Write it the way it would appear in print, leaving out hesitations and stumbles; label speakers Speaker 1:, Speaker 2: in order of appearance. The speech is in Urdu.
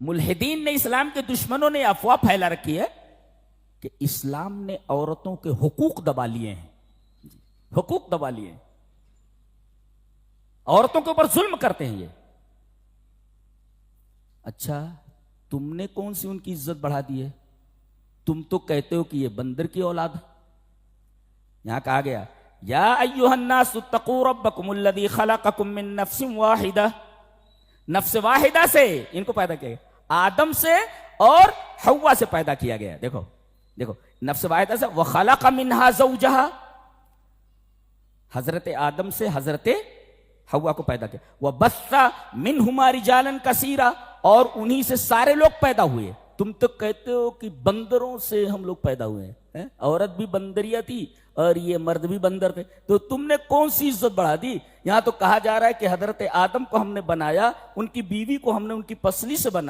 Speaker 1: ملحدین نے، اسلام کے دشمنوں نے افواہ پھیلا رکھی ہے کہ اسلام نے عورتوں کے حقوق دبا لیے ہیں، حقوق دبا لیے ہیں، عورتوں کے اوپر ظلم کرتے ہیں یہ۔ اچھا تم نے کون سی ان کی عزت بڑھا دی ہے؟ تم تو کہتے ہو کہ یہ بندر کی اولاد ہے۔ یہاں کہا گیا یا ایھا الناس اتقوا ربکم الذی خلقکم من نفس واحدہ، نفس واحدہ سے ان کو پیدا کیا گیا، آدم سے اور حوا سے پیدا کیا گیا۔ دیکھو دیکھو، نفس واحدہ سے، وخلق منہا زوجہا، حضرت آدم سے حضرت حوا کو پیدا کیا، وبث منہما رجالا کثیرا، اور انہی سے سارے لوگ پیدا ہوئے۔ تم تو کہتے ہو کہ بندروں سے ہم لوگ پیدا ہوئے ہیں، عورت بھی بندریہ تھی اور یہ مرد بھی بندر تھے، تو تم نے کون سی عزت بڑھا دی؟ یہاں تو کہا جا رہا ہے کہ حضرت آدم کو ہم نے بنایا، ان کی بیوی کو ہم نے ان کی پسلی سے بنایا۔